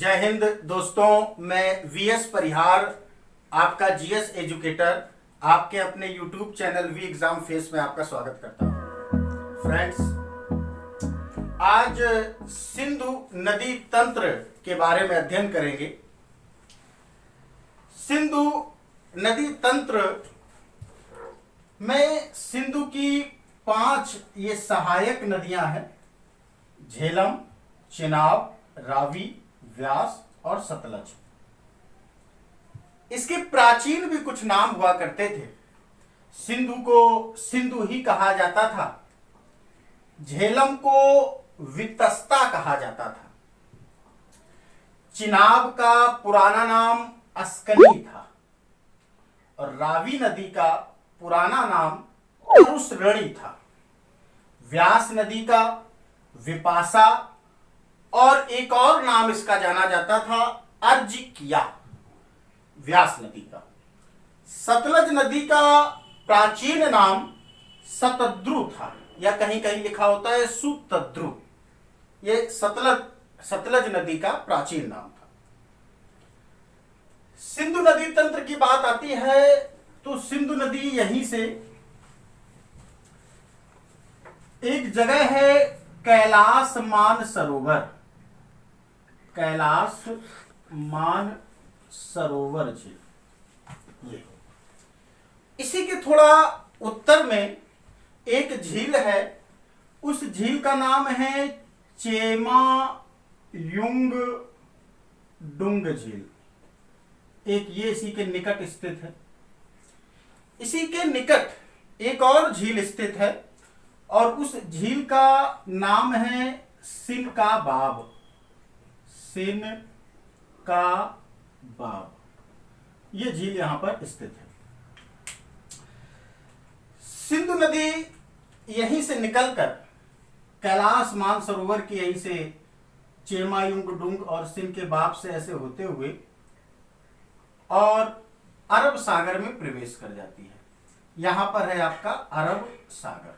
जय हिंद दोस्तों, मैं वीएस परिहार आपका जीएस एजुकेटर आपके अपने YouTube channel we exam face में आपका स्वागत करता हूं। फ्रेंड्स, आज सिंधु नदी तंत्र के बारे में अध्ययन करेंगे। सिंधु नदी तंत्र में सिंधु की 5 ये सहायक नदियां हैं: झेलम, चेनाब, रावी, व्यास और सतलज। इसके प्राचीन भी कुछ नाम हुआ करते थे। सिंधु को सिंधु ही कहा जाता था। झेलम को वितस्ता कहा जाता था। चिनाब का पुराना नाम अस्कनी था और रावी नदी का पुराना नाम अरुसरणी था। व्यास नदी का विपासा और एक और नाम इसका जाना जाता था अर्जिकिया, व्यास नदी का। सतलज नदी का प्राचीन नाम सतद्रु था, या कहीं कहीं लिखा होता है सुतद्रु। ये सतलज नदी का प्राचीन नाम था। सिंधु नदी तंत्र की बात आती है तो सिंधु नदी यहीं से एक जगह है कैलाश मान सरोवर। कैलाश मान सरोवर झील, ये इसी के थोड़ा उत्तर में एक झील है। उस झील का नाम है चेमा युंग डुंग झील। एक ये इसी के निकट स्थित है। इसी के निकट एक और झील स्थित है और उस झील का नाम है सिन का बाब। सिन का बाब, यह झील यहां पर स्थित है। सिंधु नदी यहीं से निकलकर कैलाश मानसरोवर की यहीं से चेमायुंग डुंग और सिन के बाब से ऐसे होते हुए और अरब सागर में प्रवेश कर जाती है। यहां पर है आपका अरब सागर।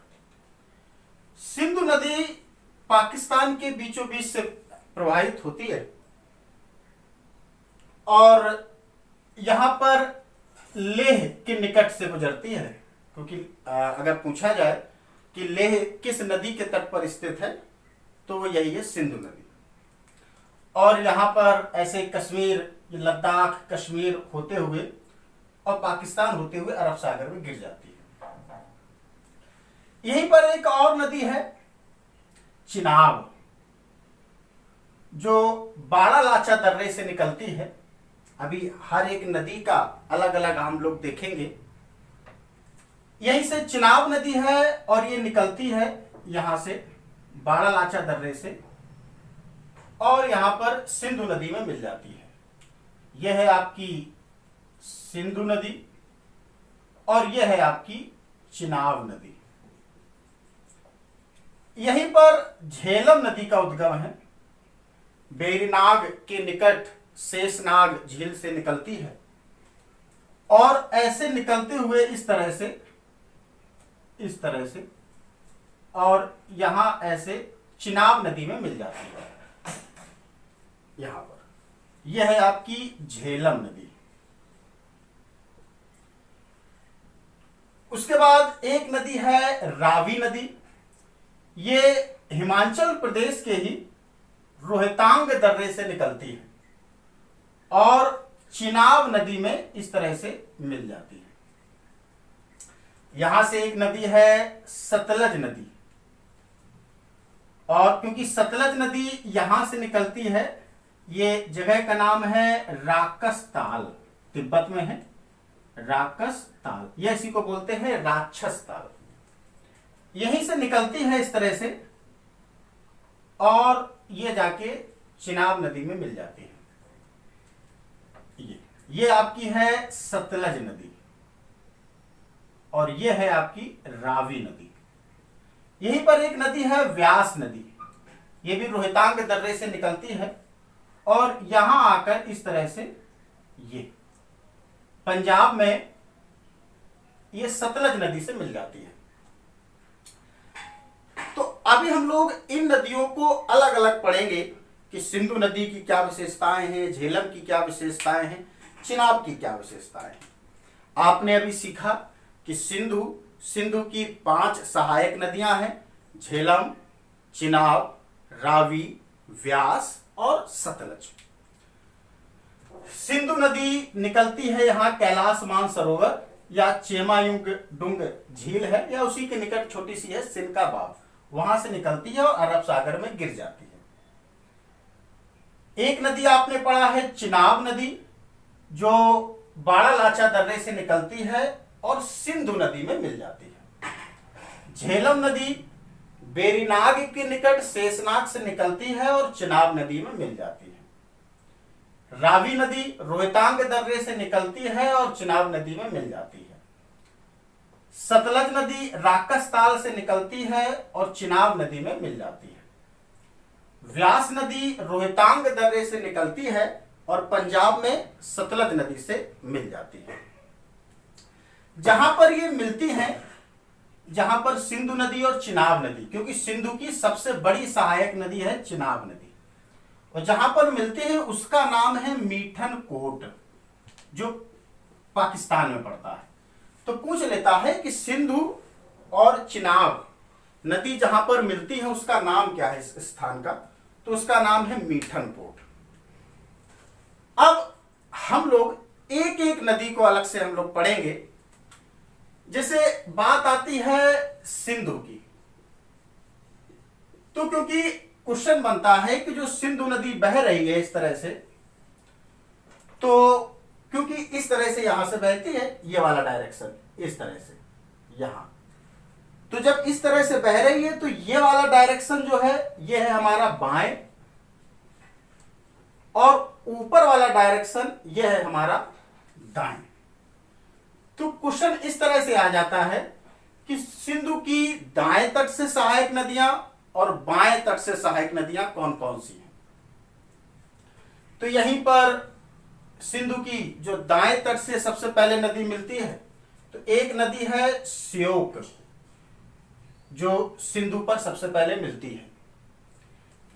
सिंधु नदी पाकिस्तान के बीचों बीच से प्रवाहित होती है और यहां पर लेह के निकट से गुजरती है। क्योंकि अगर पूछा जाए कि लेह किस नदी के तट पर स्थित है तो वो यही है, सिंधु नदी। और यहां पर ऐसे कश्मीर, लद्दाख, कश्मीर होते हुए और पाकिस्तान होते हुए अरब सागर में गिर जाती है। यहीं पर एक और नदी है चिनाब, जो बारालाचा दर्रे से निकलती है। अभी हर एक नदी का अलग अलग हम लोग देखेंगे। यहीं से चिनाब नदी है और ये निकलती है यहां से बारालाचा दर्रे से और यहां पर सिंधु नदी में मिल जाती है। यह है आपकी सिंधु नदी और यह है आपकी चिनाब नदी। यहीं पर झेलम नदी का उद्गम है। बेरीनाग के निकट शेषनाग झील से निकलती है और ऐसे निकलते हुए इस तरह से और यहां ऐसे चिनाब नदी में मिल जाती है। यहां पर यह है आपकी झेलम नदी। उसके बाद एक नदी है रावी नदी। ये हिमाचल प्रदेश के ही रोहतांग दर्रे से निकलती है और चिनाब नदी में इस तरह से मिल जाती है। यहां से एक नदी है सतलज नदी और क्योंकि सतलज नदी यहां से निकलती है, ये जगह का नाम है राकस ताल, तिब्बत में है राकस ताल। यह इसी को बोलते हैं राक्षस ताल। यहीं से निकलती है इस तरह से और ये जाके चिनाब नदी में मिल जाती है। ये आपकी है सतलज नदी और ये है आपकी रावी नदी। यहीं पर एक नदी है व्यास नदी। ये भी रोहतांग दर्रे से निकलती है और यहां आकर इस तरह से ये पंजाब में ये सतलज नदी से मिल जाती है। तो अभी हम लोग इन नदियों को अलग अलग पढ़ेंगे कि सिंधु नदी की क्या विशेषताएं हैं, झेलम की क्या विशेषताएं हैं, चिनाब की क्या विशेषताएं हैं। आपने अभी सीखा कि सिंधु की 5 सहायक नदियां हैं, झेलम, चिनाब, रावी, व्यास और सतलज। सिंधु नदी निकलती है यहाँ कैलाश मानसरोवर या चेमायुंगडुंग झील है या उसी के निकट छोटी सी है सिनका बाव, वहां से निकलती है और अरब सागर में गिर जाती है। एक नदी आपने पढ़ा है चिनाब नदी, जो बाड़ा लाचा दर्रे से निकलती है और सिंधु नदी में मिल जाती है। झेलम नदी बेरीनाग के निकट शेषनाग से निकलती है और चिनाब नदी में मिल जाती है। रावी नदी रोहतांग दर्रे से निकलती है और चिनाब नदी में मिल जाती है। सतलज नदी राकस ताल से निकलती है और चिनाब नदी में मिल जाती है। व्यास नदी रोहतांग दर्रे से निकलती है और पंजाब में सतलज नदी से मिल जाती है। जहां पर ये मिलती हैं, जहां पर सिंधु नदी और चिनाब नदी, क्योंकि सिंधु की सबसे बड़ी सहायक नदी है चिनाब नदी, और जहां पर मिलते हैं उसका नाम है मीठन कोट, जो पाकिस्तान में पड़ता है। तो पूछ लेता है कि सिंधु और चिनाब नदी जहां पर मिलती है उसका नाम क्या है इस स्थान का, तो उसका नाम है मीठन कोट। अब हम लोग एक एक नदी को अलग से हम लोग पढ़ेंगे। जैसे बात आती है सिंधु की, तो क्योंकि क्वेश्चन बनता है कि जो सिंधु नदी बह रही है इस तरह से, तो क्योंकि इस तरह से यहां से बहती है, ये वाला डायरेक्शन इस तरह से यहां, तो जब इस तरह से बह रही है तो ये वाला डायरेक्शन जो है ये है हमारा बाएं, और ऊपर वाला डायरेक्शन ये है हमारा दाएं। तो क्वेश्चन इस तरह से आ जाता है कि सिंधु की दाएं तट से सहायक नदियां और बाएं तट से सहायक नदियां कौन कौन सी हैं। तो यहीं पर सिंधु की जो दाएं तट से सबसे पहले नदी मिलती है, तो एक नदी है श्योक, जो सिंधु पर सबसे पहले मिलती है।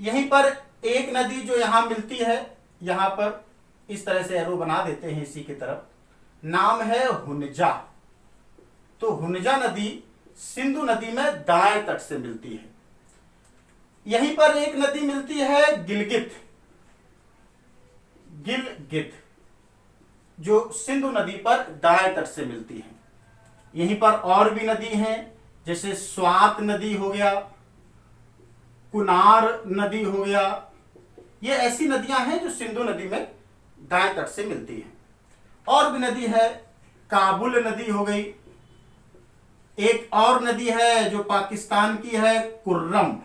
यहीं पर एक नदी जो यहां मिलती है, यहां पर इस तरह से एरो बना देते हैं इसी की तरफ, नाम है हुनजा। तो हुनजा नदी सिंधु नदी में दाएं तट से मिलती है। यहीं पर एक नदी मिलती है गिलगित, जो सिंधु नदी पर दाएं तट से मिलती है। यहीं पर और भी नदी हैं, जैसे स्वात नदी हो गया, कुनार नदी हो गया। ये ऐसी नदियां हैं जो सिंधु नदी में दाएं तट से मिलती हैं। और भी नदी है, काबुल नदी हो गई। एक और नदी है जो पाकिस्तान की है, कुर्रम,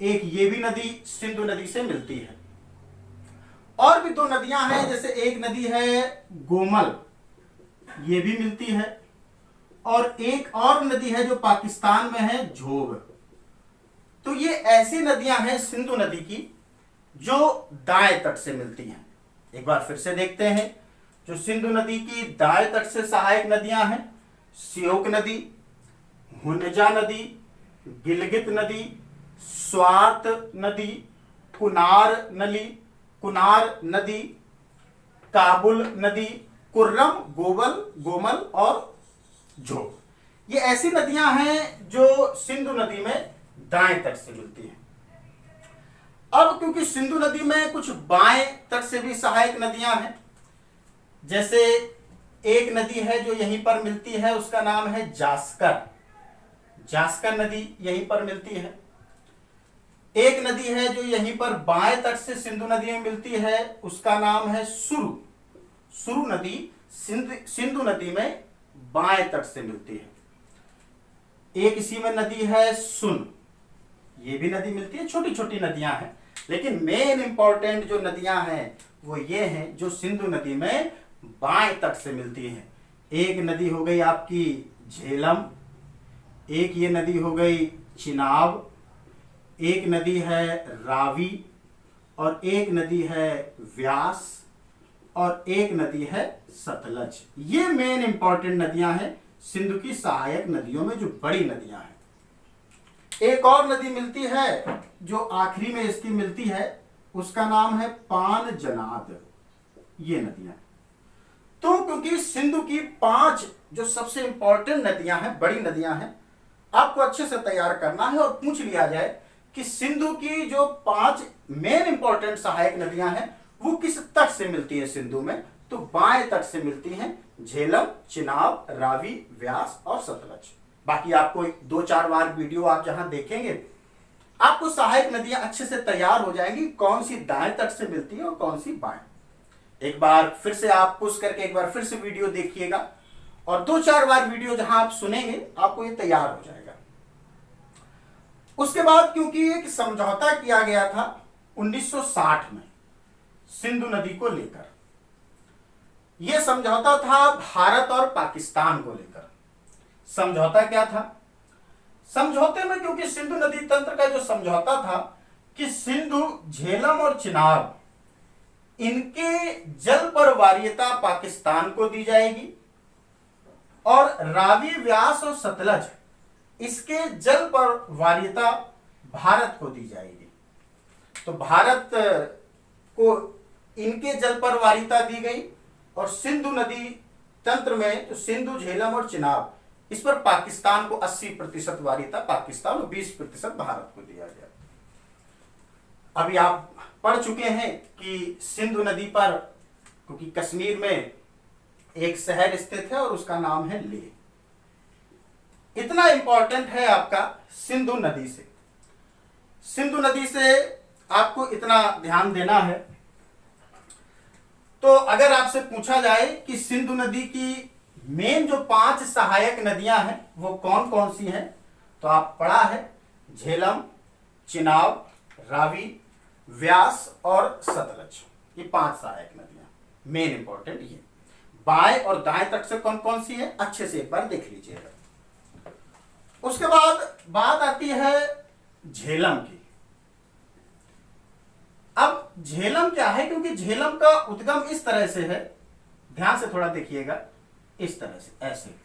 एक ये भी नदी सिंधु नदी से मिलती है। और भी 2 नदियां हैं, जैसे एक नदी है गोमल, ये भी मिलती है, और एक और नदी है जो पाकिस्तान में है, झोब। तो ये ऐसी नदियां हैं सिंधु नदी की जो दाएं तट से मिलती हैं। एक बार फिर से देखते हैं, जो सिंधु नदी की दाएं तट से सहायक नदियां हैं, श्योक नदी, हुनजा नदी, गिलगित नदी, स्वात नदी, कुनार नदी, काबुल नदी, कुर्रम, गोमल और झोब। ये ऐसी नदियां हैं जो सिंधु नदी में दाएं तट से मिलती हैं। अब क्योंकि सिंधु नदी में कुछ बाएं तट से भी सहायक नदियां हैं, जैसे एक नदी है जो यहीं पर मिलती है, उसका नाम है जास्कर नदी यहीं पर मिलती है। एक नदी है जो यहीं पर बाएं तट से सिंधु नदी में मिलती है, उसका नाम है सुरु नदी सिंधु नदी में बाएं तट से मिलती है। एक इसी में नदी है सुन, ये भी नदी मिलती है, छोटी छोटी नदियां हैं, लेकिन मेन इंपॉर्टेंट जो नदियां हैं वो ये हैं जो सिंधु नदी में बाएं तट से मिलती हैं। एक नदी हो गई आपकी झेलम, एक ये नदी हो गई चिनाब, एक नदी है रावी, और एक नदी है व्यास, और एक नदी है सतलज। ये मेन इंपॉर्टेंट नदियां हैं सिंधु की सहायक नदियों में, जो बड़ी नदियां हैं। एक और नदी मिलती है जो आखिरी में इसकी मिलती है, उसका नाम है पानजनाद। ये नदियां, तो क्योंकि सिंधु की 5 जो सबसे इंपॉर्टेंट नदियां हैं, बड़ी नदियां हैं, आपको अच्छे से तैयार करना है और पूछ लिया जाए कि सिंधु की जो 5 मेन इंपॉर्टेंट सहायक नदियां हैं वो किस तट से मिलती है सिंधु में, तो बाएं तट से मिलती हैं, झेलम, चिनाब, रावी, व्यास और सतलज। बाकी आपको 2-4 बार वीडियो आप जहां देखेंगे आपको सहायक नदियां अच्छे से तैयार हो जाएंगी, कौन सी दाएं तट से मिलती है और कौन सी बाएं। एक बार फिर से आप पुश करके एक बार फिर से वीडियो देखिएगा और 2-4 बार वीडियो जहां आप सुनेंगे आपको ये तैयार हो जाएगा। उसके बाद क्योंकि एक समझौता किया गया था 1960 में सिंधु नदी को लेकर, यह समझौता था भारत और पाकिस्तान को लेकर। समझौता क्या था? समझौते में क्योंकि सिंधु नदी तंत्र का जो समझौता था कि सिंधु, झेलम और चिनाब इनके जल पर वार्यता पाकिस्तान को दी जाएगी और रावी, व्यास और सतलज इसके जल पर वार्यता भारत को दी जाएगी। तो भारत को इनके जल पर वार्यता दी गई और सिंधु नदी तंत्र में तो सिंधु, झेलम और चिनाब इस पर पाकिस्तान को 80% वार्यता पाकिस्तान और 20% भारत को दिया गया। अभी आप पढ़ चुके हैं कि सिंधु नदी पर, क्योंकि कश्मीर में एक शहर स्थित है और उसका नाम है लेह। इतना इंपॉर्टेंट है आपका सिंधु नदी से। सिंधु नदी से आपको इतना ध्यान देना है। तो अगर आपसे पूछा जाए कि सिंधु नदी की मेन जो 5 सहायक नदियां हैं वो कौन कौन सी हैं, तो आप पढ़ा है झेलम, चिनाब, रावी, व्यास और सतलज। ये 5 सहायक नदियां मेन इंपॉर्टेंट। ये बाएं और दाएं तट से कौन कौन सी है अच्छे से एक बार देख लीजिएगा। उसके बाद बात आती है झेलम की। अब झेलम क्या है, क्योंकि झेलम का उद्गम इस तरह से है, ध्यान से थोड़ा देखिएगा, इस तरह से ऐसे,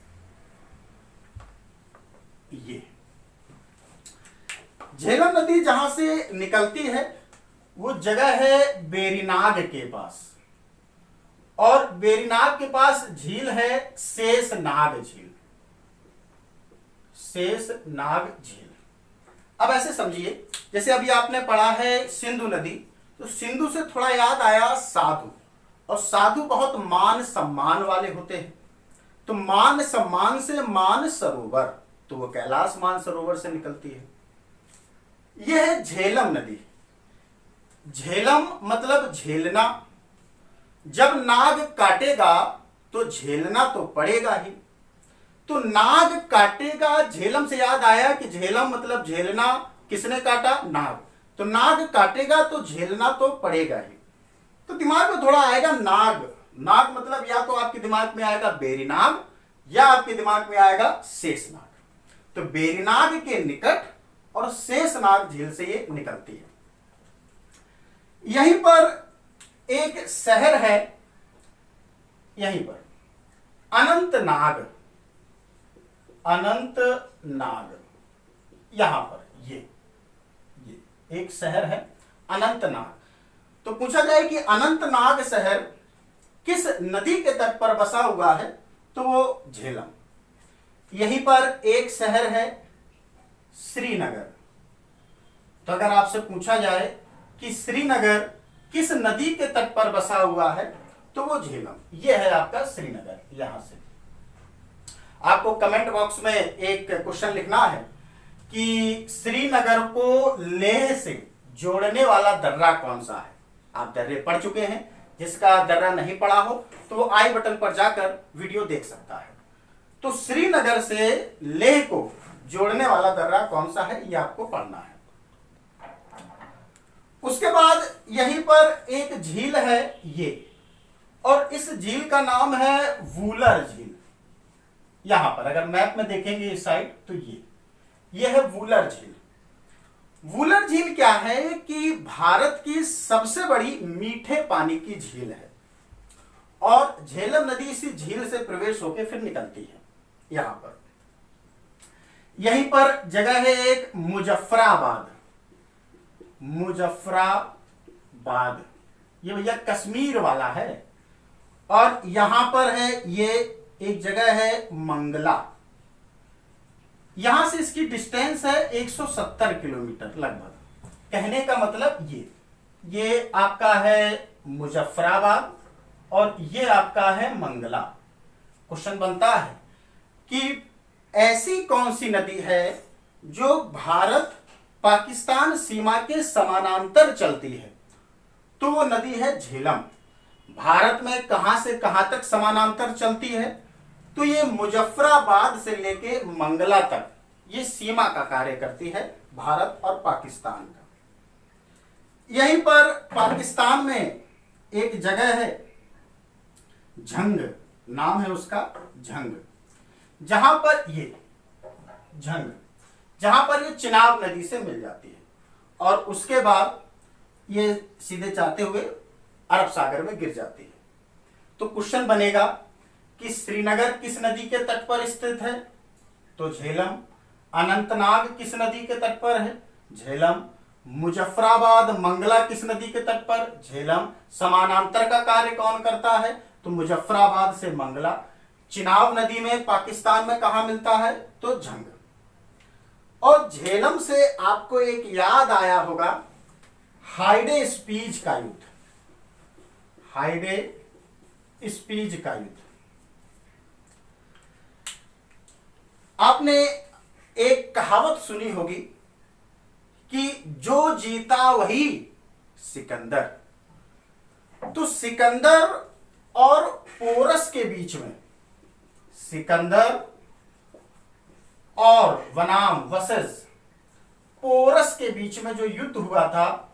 ये झेलम नदी जहां से निकलती है वो जगह है बेरीनाग के पास, और बेरीनाग के पास झील है शेषनाग झील। शेषनाग झील। अब ऐसे समझिए, जैसे अभी आपने पढ़ा है सिंधु नदी, तो सिंधु से थोड़ा याद आया साधु, और साधु बहुत मान सम्मान वाले होते हैं। तो मान सम्मान से मान सरोवर, तो वो कैलाश मान सरोवर से निकलती है। यह है झेलम नदी। झेलम मतलब झेलना। जब नाग काटेगा तो झेलना तो पड़ेगा ही। तो नाग काटेगा, झेलम से याद आया कि झेलम मतलब झेलना, किसने काटा? नाग। तो नाग काटेगा तो झेलना तो पड़ेगा ही। तो दिमाग में थोड़ा आएगा नाग। नाग मतलब या तो आपके दिमाग में आएगा बेरीनाग या आपके दिमाग में आएगा शेषनाग। तो बेरीनाग के निकट और शेषनाग झील से ये निकलती है। यहीं पर एक शहर है, यहीं पर अनंतनाग। अनंतनाग यहां पर ये एक शहर है अनंतनाग। तो पूछा जाए कि अनंतनाग शहर किस नदी के तट पर बसा हुआ है, तो वो झेलम। यहीं पर एक शहर है श्रीनगर। तो अगर आपसे पूछा जाए कि श्रीनगर किस नदी के तट पर बसा हुआ है, तो वो झेलम। यह है आपका श्रीनगर। यहां से आपको कमेंट बॉक्स में एक क्वेश्चन लिखना है कि श्रीनगर को लेह से जोड़ने वाला दर्रा कौन सा है। आप दर्रे पढ़ चुके हैं, जिसका दर्रा नहीं पढ़ा हो तो वो आई बटन पर जाकर वीडियो देख सकता है। तो श्रीनगर से लेह को जोड़ने वाला दर्रा कौन सा है, ये आपको पढ़ना है। उसके बाद यहीं पर एक झील है ये, और इस झील का नाम है वूलर झील। यहां पर अगर मैप में देखेंगे इस साइड, तो ये है वूलर झील। वूलर झील क्या है कि भारत की सबसे बड़ी मीठे पानी की झील है, और झेलम नदी इसी झील से प्रवेश होकर फिर निकलती है। यहां पर यहीं पर जगह है एक मुजफ्फराबाद। मुजफ्फराबाद बाद, ये भैया कश्मीर वाला है। और यहां पर है ये एक जगह है मंगला, यहां से इसकी डिस्टेंस है 170 किलोमीटर लगभग। कहने का मतलब ये आपका है मुजफ्फराबाद और ये आपका है मंगला। क्वेश्चन बनता है कि ऐसी कौन सी नदी है जो भारत पाकिस्तान सीमा के समानांतर चलती है? तो वो नदी है झेलम। भारत में कहां से कहां तक समानांतर चलती है? तो ये मुजफ्फराबाद से लेके मंगला तक ये सीमा का कार्य करती है भारत और पाकिस्तान का। यहीं पर पाकिस्तान में एक जगह है झंग, नाम है उसका झंग, जहां पर ये झंग, जहां पर ये चिनाब नदी से मिल जाती है और उसके बाद ये सीधे जाते हुए अरब सागर में गिर जाती है। तो क्वेश्चन बनेगा कि श्रीनगर किस नदी के तट पर स्थित है? तो झेलम। अनंतनाग किस नदी के तट पर है? झेलम। मुजफ्फराबाद मंगला किस नदी के तट पर? झेलम। समानांतर का कार्य कौन करता है? तो मुजफ्फराबाद से मंगला। चिनाब नदी में पाकिस्तान में कहां मिलता है? तो झंग। और झेलम से आपको एक याद आया होगा हाइडे स्पीज का युद्ध, हाइडे स्पीज का युद्ध। आपने एक कहावत सुनी होगी कि जो जीता वही सिकंदर। तो सिकंदर और पोरस के बीच में, सिकंदर और वनाम वर्सेस पोरस के बीच में जो युद्ध हुआ था,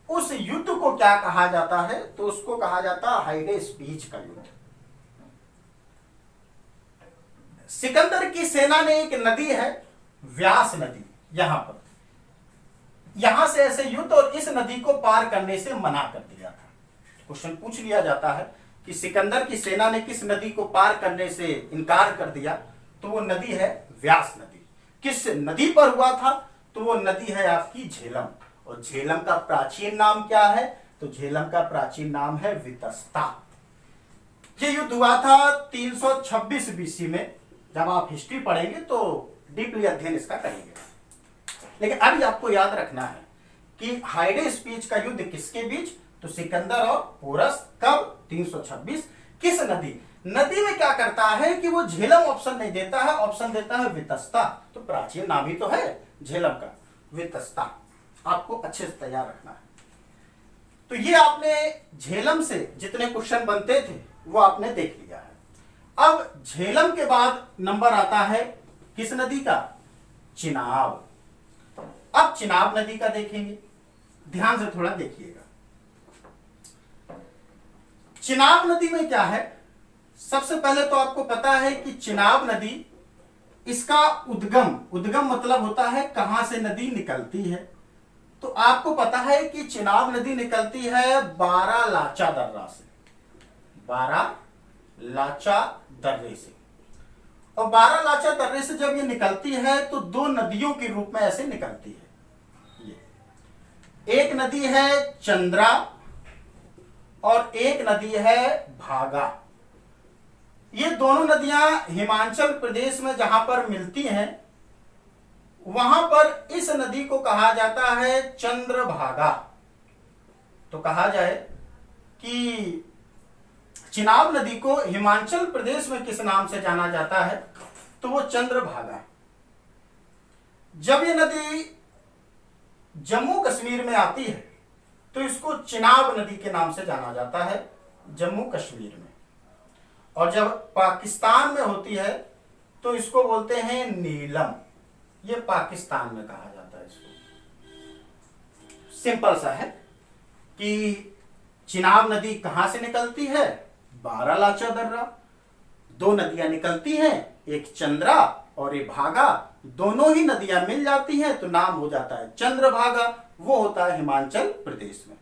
उस युद्ध को क्या कहा जाता है? तो उसको कहा जाता है हाइडे स्पीच का युद्ध। सिकंदर की सेना ने एक नदी है व्यास नदी, यहां पर, यहां से ऐसे युद्ध और इस नदी को पार करने से मना कर दिया था। क्वेश्चन पूछ लिया जाता है कि सिकंदर की सेना ने किस नदी को पार करने से इनकार कर दिया? तो वो नदी है व्यास नदी। किस नदी पर हुआ था? तो वो नदी है आपकी झेलम। और झेलम का प्राचीन नाम क्या है? तो झेलम का प्राचीन नाम है वितस्ता। ये युद्ध हुआ था 326 बीसी में। जब आप हिस्ट्री पढ़ेंगे तो डीपली अध्ययन इसका करेंगे, लेकिन अभी आपको याद रखना है कि हाइडे स्पीच का युद्ध किसके बीच? तो सिकंदर और पोरस। कब? 326। किस नदी? नदी में क्या करता है कि वो झेलम ऑप्शन नहीं देता है, ऑप्शन देता है वितस्ता। तो प्राचीन नाम ही तो है झेलम का, वितस्ता। आपको अच्छे से तैयार रखना है। तो ये आपने झेलम से जितने क्वेश्चन बनते थे वो आपने देख लिया है। अब झेलम के बाद नंबर आता है किस नदी का? चिनाब। अब चिनाब नदी का देखेंगे, ध्यान से थोड़ा देखिएगा। चिनाब नदी में क्या है? सबसे पहले तो आपको पता है कि चिनाब नदी, इसका उद्गम मतलब होता है कहां से नदी निकलती है। तो आपको पता है कि चिनाब नदी निकलती है बारालाचा दर्रा से, बारालाचा दर्रे से। और बारालाचा दर्रे से जब ये निकलती है तो दो नदियों के रूप में ऐसे निकलती है। ये एक नदी है चंद्रा और एक नदी है भागा। ये दोनों नदियां हिमाचल प्रदेश में जहां पर मिलती हैं, वहां पर इस नदी को कहा जाता है चंद्रभागा। तो कहा जाए कि चिनाब नदी को हिमाचल प्रदेश में किस नाम से जाना जाता है? तो वो चंद्रभागा। जब ये नदी जम्मू कश्मीर में आती है तो इसको चिनाब नदी के नाम से जाना जाता है जम्मू कश्मीर में। और जब पाकिस्तान में होती है तो इसको बोलते हैं नीलम। ये पाकिस्तान में कहा जाता है इसको। सिंपल सा है कि चिनाब नदी कहां से निकलती है? बारालाचा दर्रा। दो नदियां निकलती हैं, एक चंद्रा और एक भागा। दोनों ही नदियां मिल जाती हैं तो नाम हो जाता है चंद्रभागा। वो होता है हिमाचल प्रदेश में।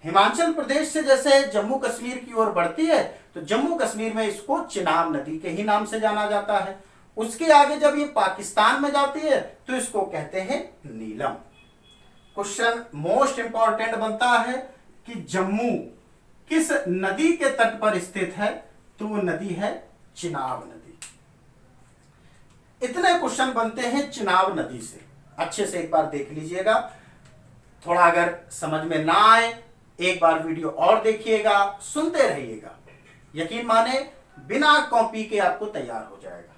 हिमाचल प्रदेश से जैसे जम्मू कश्मीर की ओर बढ़ती है तो जम्मू कश्मीर में इसको चिनाब नदी के ही नाम से जाना जाता है। उसके आगे जब ये पाकिस्तान में जाती है तो इसको कहते हैं नीलम। क्वेश्चन मोस्ट इंपॉर्टेंट बनता है कि जम्मू किस नदी के तट पर स्थित है, तो वो नदी है चिनाब नदी। इतने क्वेश्चन बनते हैं चिनाब नदी से। अच्छे से एक बार देख लीजिएगा, थोड़ा अगर समझ में ना आए एक बार वीडियो और देखिएगा, सुनते रहिएगा, यकीन माने बिना कॉपी के आपको तैयार हो जाएगा।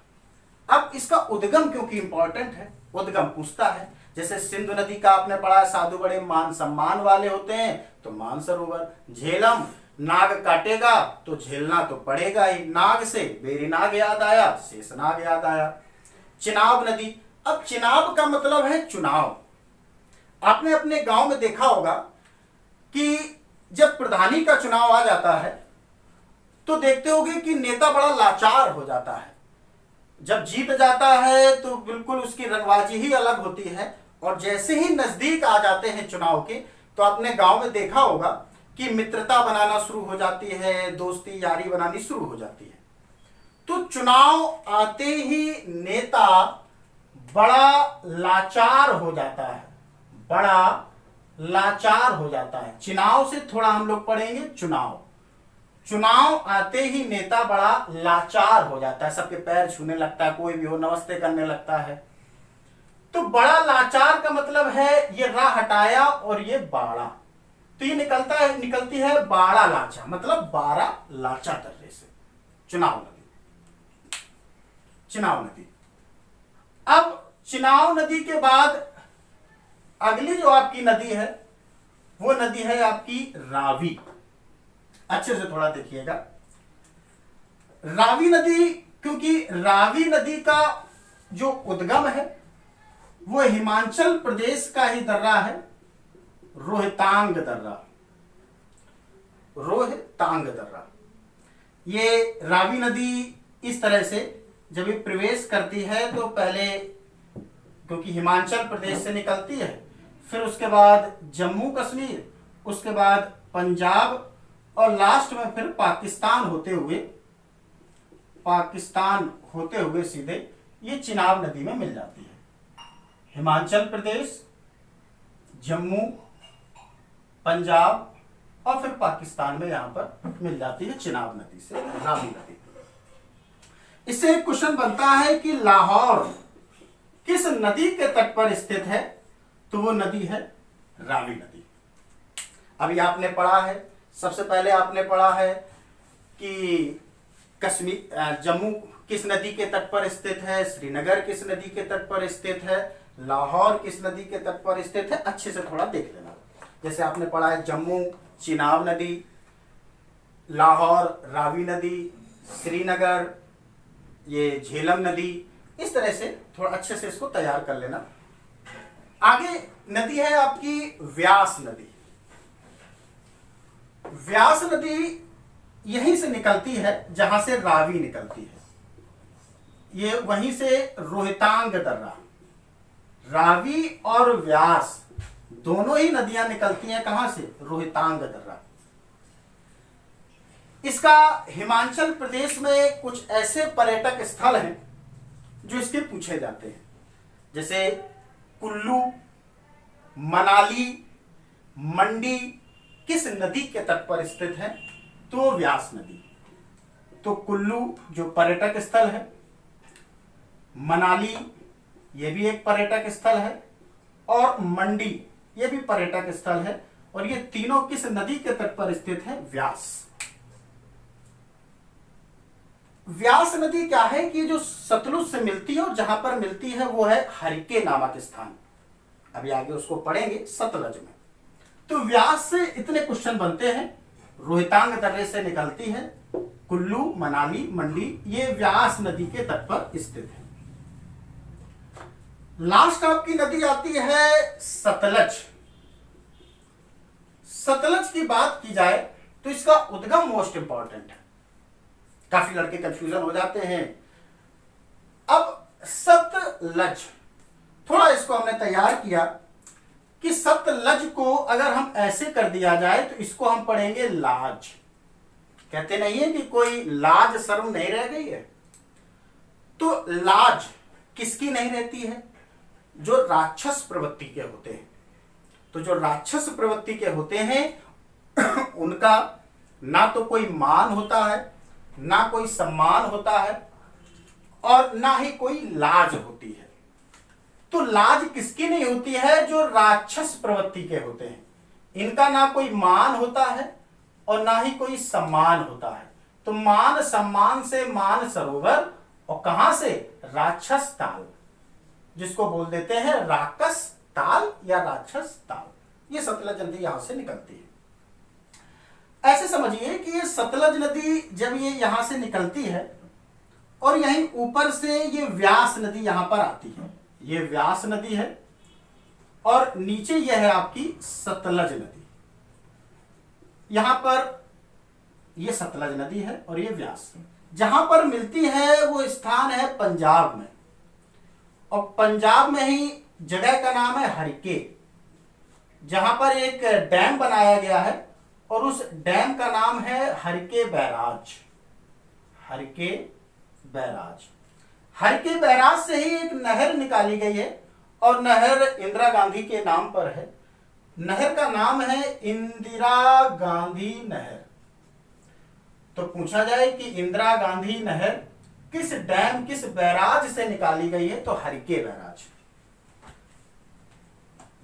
अब इसका उद्गम क्योंकि इंपॉर्टेंट है, उद्गम पूछता है। जैसे सिंधु नदी का आपने पढ़ा, साधु बड़े मान सम्मान वाले होते हैं तो मानसरोवर। झेलम, नाग काटेगा तो झेलना तो पड़ेगा ही, नाग से बेरी नाग याद आया, शेषनाग याद आया। चिनाब नदी, अब चिनाब का मतलब है चुनाव। आपने अपने गांव में देखा होगा कि जब प्रधानी का चुनाव आ जाता है तो देखते होगे कि नेता बड़ा लाचार हो जाता है। जब जीत जाता है तो बिल्कुल उसकी रंगबाजी ही अलग होती है, और जैसे ही नजदीक आ जाते हैं चुनाव के तो आपने गांव में देखा होगा कि मित्रता बनाना शुरू हो जाती है, दोस्ती यारी बनानी शुरू हो जाती है। तो चुनाव आते ही नेता बड़ा लाचार हो जाता है, बड़ा लाचार हो जाता है। चुनाव से थोड़ा हम लोग पढ़ेंगे चुनाव। चुनाव आते ही नेता बड़ा लाचार हो जाता है, सबके पैर छूने लगता है, कोई भी हो नमस्ते करने लगता है। तो बड़ा लाचार का मतलब है ये राह हटाया और ये बाड़ा, तो ये निकलती है बाड़ा लाचा, मतलब 12 लाचा दर्रे से चुनाव नदी। चिनाब नदी। अब चिनाब नदी के बाद अगली जो आपकी नदी है वो नदी है आपकी रावी। अच्छे से थोड़ा देखिएगा, रावी नदी, क्योंकि रावी नदी का जो उद्गम है वो हिमाचल प्रदेश का ही दर्रा है, रोहतांग दर्रा। रोहतांग दर्रा, ये रावी नदी इस तरह से जब ये प्रवेश करती है तो पहले क्योंकि हिमाचल प्रदेश से निकलती है, फिर उसके बाद जम्मू कश्मीर, उसके बाद पंजाब, और लास्ट में फिर पाकिस्तान होते हुए सीधे ये चिनाब नदी में मिल जाती है। हिमाचल प्रदेश, जम्मू, पंजाब और फिर पाकिस्तान में यहां पर मिल जाती है चिनाब नदी से रावी नदी। इससे एक क्वेश्चन बनता है कि लाहौर किस नदी के तट पर स्थित है, तो वो नदी है रावी नदी। अभी आपने पढ़ा है, सबसे पहले आपने पढ़ा है कि जम्मू किस नदी के तट पर स्थित है, श्रीनगर किस नदी के तट पर स्थित है, लाहौर किस नदी के तट पर स्थित है। अच्छे से थोड़ा देख लेना। जैसे आपने पढ़ा है जम्मू चिनाब नदी, लाहौर रावी नदी, श्रीनगर ये झेलम नदी, इस तरह से थोड़ा अच्छे से इसको तैयार कर लेना। आगे नदी है आपकी व्यास नदी। व्यास नदी यहीं से निकलती है जहां से रावी निकलती है, ये वहीं से रोहतांग दर्रा। रावी और व्यास दोनों ही नदियां निकलती हैं कहां से, रोहतांग दर्रा। इसका हिमाचल प्रदेश में कुछ ऐसे पर्यटक स्थल हैं जो इसके पूछे जाते हैं, जैसे कुल्लू, मनाली, मंडी किस नदी के तट पर स्थित है, तो व्यास नदी। तो कुल्लू जो पर्यटक स्थल है, मनाली ये भी एक पर्यटक स्थल है, और मंडी ये भी पर्यटक स्थल है, और ये तीनों किस नदी के तट पर स्थित है, व्यास। व्यास नदी क्या है कि जो सतलुज से मिलती है और जहां पर मिलती है वो है हरिके नामक स्थान। अभी आगे उसको पढ़ेंगे सतलज में। तो व्यास से इतने क्वेश्चन बनते हैं, रोहतांग दर्रे से निकलती है, कुल्लू, मनाली, मंडी ये व्यास नदी के तट पर स्थित है। लास्ट आपकी नदी आती है सतलज। सतलज की बात की जाए तो इसका उद्गम मोस्ट इंपॉर्टेंट है, काफी लड़के कंफ्यूजन हो जाते हैं। अब सतलज, थोड़ा इसको हमने तैयार किया कि सतलज को अगर हम ऐसे कर दिया जाए तो इसको हम पढ़ेंगे लाज। कहते नहीं है कि कोई लाज शर्म नहीं रह गई है, तो लाज किसकी नहीं रहती है, जो राक्षस प्रवृत्ति के होते हैं। तो जो राक्षस प्रवृत्ति के होते हैं उनका ना तो कोई मान होता है, ना कोई सम्मान होता है, और ना ही कोई लाज होती है। तो लाज किसकी नहीं होती है? जो राक्षस प्रवृत्ति के होते हैं। इनका ना कोई मान होता है और ना ही कोई सम्मान होता है। तो मान सम्मान से मान सरोवर, और कहां से? राक्षस ताल, जिसको बोल देते हैं राक्षस ताल या राक्षस ताल। ये सतलज नदी यहां से निकलती है। ऐसे समझिए कि ये सतलज नदी जब ये यहां से निकलती है और यहीं ऊपर से ये व्यास नदी यहां पर आती है, ये व्यास नदी है, और नीचे यह है आपकी सतलज नदी। यहां पर ये सतलज नदी है और ये व्यास। जहां पर मिलती है वो स्थान है पंजाब में, और पंजाब में ही जगह का नाम है हरिके, जहां पर एक डैम बनाया गया है और उस डैम का नाम है Harike barrage. Harike barrage, Harike barrage से ही एक नहर निकाली गई है और नहर इंदिरा गांधी के नाम पर है। नहर का नाम है इंदिरा गांधी नहर। तो पूछा जाए कि इंदिरा गांधी नहर किस डैम, किस बैराज से निकाली गई है? तो हरिके बैराज।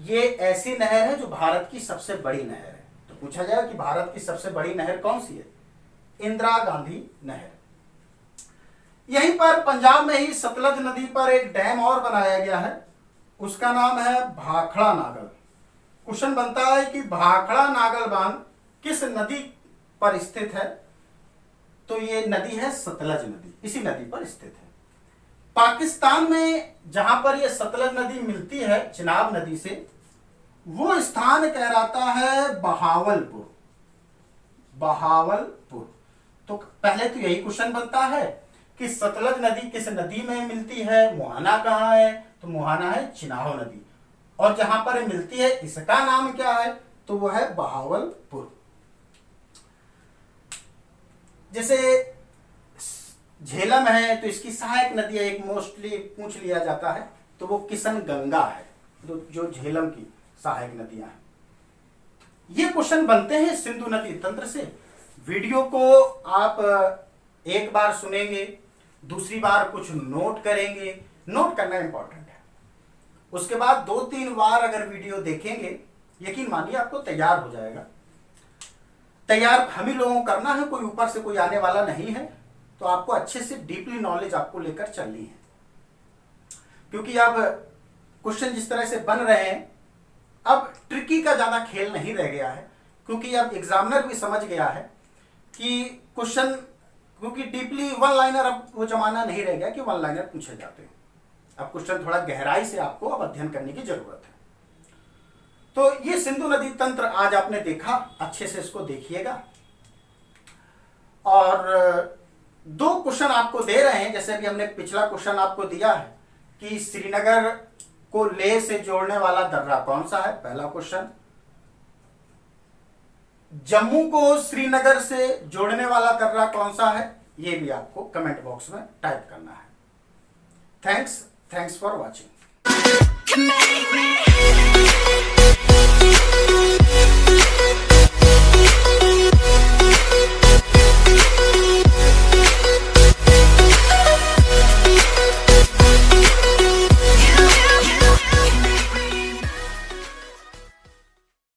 ये ऐसी नहर है जो भारत की सबसे बड़ी नहर है। तो पूछा जाए कि भारत की सबसे बड़ी नहर कौन सी है? इंदिरा गांधी नहर। यहीं पर पंजाब में ही सतलज नदी पर एक डैम और बनाया गया है, उसका नाम है भाखड़ा नागल। क्वेश्चन बनता है कि भाखड़ा नागल बांध किस नदी पर स्थित है? तो ये नदी है सतलज नदी, इसी नदी पर स्थित है। पाकिस्तान में जहां पर ये सतलज नदी मिलती है चिनाब नदी से, वो स्थान कहलाता है बहावलपुर। बहावलपुर। तो पहले तो यही क्वेश्चन बनता है कि सतलज नदी किस नदी में मिलती है? मुहाना कहाँ है? तो मुहाना है चिनाब नदी, और जहां पर मिलती है इसका नाम क्या है? तो वो है बहावलपुर। जैसे झेलम है तो इसकी सहायक नदी है, एक मोस्टली पूछ लिया जाता है, तो वो किशन गंगा है, जो झेलम की सहायक नदियां हैं। ये क्वेश्चन बनते हैं सिंधु नदी तंत्र से। वीडियो को आप एक बार सुनेंगे, दूसरी बार कुछ नोट करेंगे, नोट करना इंपॉर्टेंट है। उसके बाद 2-3 बार अगर वीडियो देखेंगे, यकीन मानिए आपको तैयार हो जाएगा। तैयार हम ही लोगों को करना है, कोई ऊपर से कोई आने वाला नहीं है। तो आपको अच्छे से डीपली नॉलेज आपको लेकर चलनी है, क्योंकि अब क्वेश्चन जिस तरह से बन रहे हैं, अब ट्रिकी का ज्यादा खेल नहीं रह गया है, क्योंकि अब एग्जामिनर भी समझ गया है कि क्वेश्चन, क्योंकि डीपली वन लाइनर अब वो जमाना नहीं रह गया कि वन लाइनर पूछे जाते हैं। अब क्वेश्चन थोड़ा गहराई से आपको अब अध्ययन करने की जरूरत है। तो ये सिंधु नदी तंत्र आज आपने देखा, अच्छे से इसको देखिएगा। और 2 क्वेश्चन आपको दे रहे हैं, जैसे अभी हमने पिछला क्वेश्चन आपको दिया है कि श्रीनगर को लेह से जोड़ने वाला दर्रा कौन सा है? पहला क्वेश्चन। जम्मू को श्रीनगर से जोड़ने वाला दर्रा कौन सा है? ये भी आपको कमेंट बॉक्स में टाइप करना है। Thanks for watching.